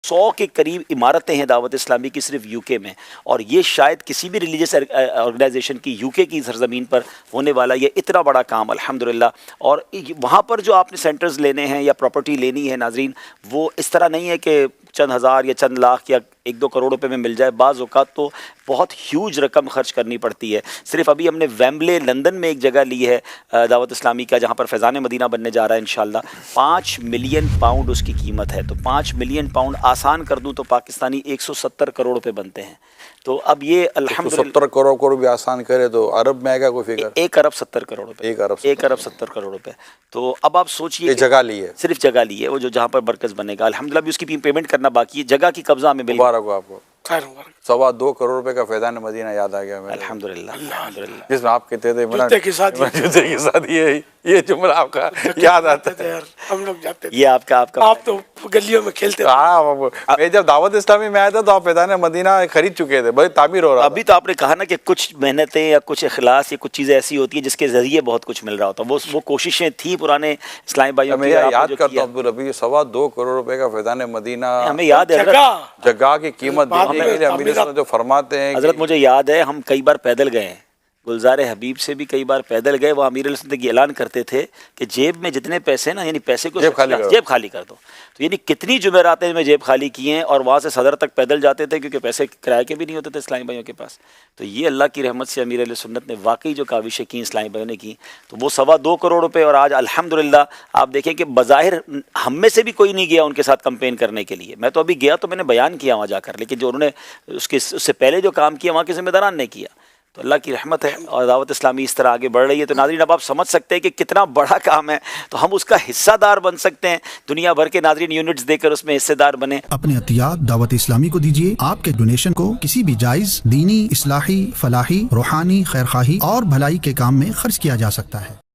100 کے قریب عمارتیں ہیں دعوت اسلامی کی صرف یو کے میں، اور یہ شاید کسی بھی ریلیجیس آرگنائزیشن کی یو کے کی سرزمین پر ہونے والا یہ اتنا بڑا کام الحمدللہ۔ اور وہاں پر جو آپ نے سینٹرز لینے ہیں یا پراپرٹی لینی ہے ناظرین، وہ اس طرح نہیں ہے کہ چند ہزار یا چند لاکھ یا 1-2 کروڑ روپے میں مل جائے، بعض اوقات تو بہت ہیوج رقم خرچ کرنی پڑتی ہے۔ صرف ابھی ہم نے ویمبلے لندن میں ایک جگہ لی ہے دعوت اسلامی کا، جہاں پر فیضان مدینہ بننے جا رہا ہے انشاءاللہ، 5 ملین پاؤنڈ اس کی قیمت ہے۔ تو 5 ملین پاؤنڈ آسان کر دوں تو پاکستانی 170 کروڑ روپے بنتے ہیں۔ تو اب یہ الحمدللہ 170 کروڑ بھی آسان کرے تو ارب میں آئے گا کوئی فگر؟ 1 ارب 70 کروڑ روپے، 1 ارب 70 کروڑ روپے۔ تو اب آپ سوچئے جگہ لی ہے، صرف جگہ لی ہے، وہ جو جہاں پر مرکز بنے گا الحمدللہ بھی اس کی پیمنٹ کرنا باقی ہے، جگہ کی قبضہ ہمیں مل گیا۔ مبارک ہو آپ کو، 2.25 کروڑ روپے کا فیضان مدینہ یاد آ گیا میرے، الحمدللہ الحمدللہ، جس میں آپ کہتے تھے جوتے کے ساتھ یہ جملہ آپ کا یاد آتا ہے۔ ہم لوگ جاتے تھے، یہ آپ کا آپ تو گلیوں میں کھیلتے تھے۔ ہاں، میں جب دعوت اسلامی میں آیا تھا تو آپ فیضان مدینہ خرید چکے تھے، بڑی تعمیر ہو رہا تھا۔ ابھی تو آپ نے کہا نا کہ کچھ محنتیں یا کچھ اخلاص یا کچھ چیزیں ایسی ہوتی ہیں جس کے ذریعے بہت کچھ مل رہا ہوتا ہے، وہ کوششیں تھیں پرانے اسلامی بھائیوں کی۔ میں یاد کرتا ہوں عبدالربیع، 2.25 کروڑ روپے کا فیضان مدینہ، ہمیں یاد ہے جگہ کی قیمت دیکھنے کے لیے امیر صاحب جو فرماتے ہیں حضرت، مجھے یاد ہے ہم کئی بار پیدل گئے ہیں، گلزار حبیب سے بھی کئی بار پیدل گئے، وہ امیر علیہ السلام کی اعلان کرتے تھے کہ جیب میں جتنے پیسے نا، یعنی پیسے کو جیب خالی کر دو۔ تو یعنی کتنی جمعراتیں میں جیب خالی کی ہیں، اور وہاں سے صدر تک پیدل جاتے تھے کیونکہ پیسے کرائے کے بھی نہیں ہوتے تھے اسلامی بھائیوں کے پاس۔ تو یہ اللہ کی رحمت سے امیر علیہ سنت نے واقعی جو کاوشیں کی اسلامی بھائیوں نے کی، تو وہ 2.25 کروڑ روپے، اور آج الحمدللہ آپ دیکھیں کہ بظاہر ہم میں سے بھی کوئی نہیں گیا ان کے ساتھ کمپین کرنے کے لیے۔ میں تو ابھی گیا تو میں نے بیان کیا وہاں جا کر، لیکن جو انہوں نے اس سے پہلے جو کام کیا وہاں کے ذمہ داران نے کیا۔ تو اللہ کی رحمت ہے اور دعوت اسلامی اس طرح آگے بڑھ رہی ہے۔ تو ناظرین اب آپ سمجھ سکتے ہیں کہ کتنا بڑا کام ہے، تو ہم اس کا حصہ دار بن سکتے ہیں۔ دنیا بھر کے ناظرین یونٹس دے کر اس میں حصے دار بنے۔ اپنے عطیات دعوت اسلامی کو دیجیے۔ آپ کے ڈونیشن کو کسی بھی جائز دینی، اصلاحی، فلاحی، روحانی، خیرخواہی اور بھلائی کے کام میں خرچ کیا جا سکتا ہے۔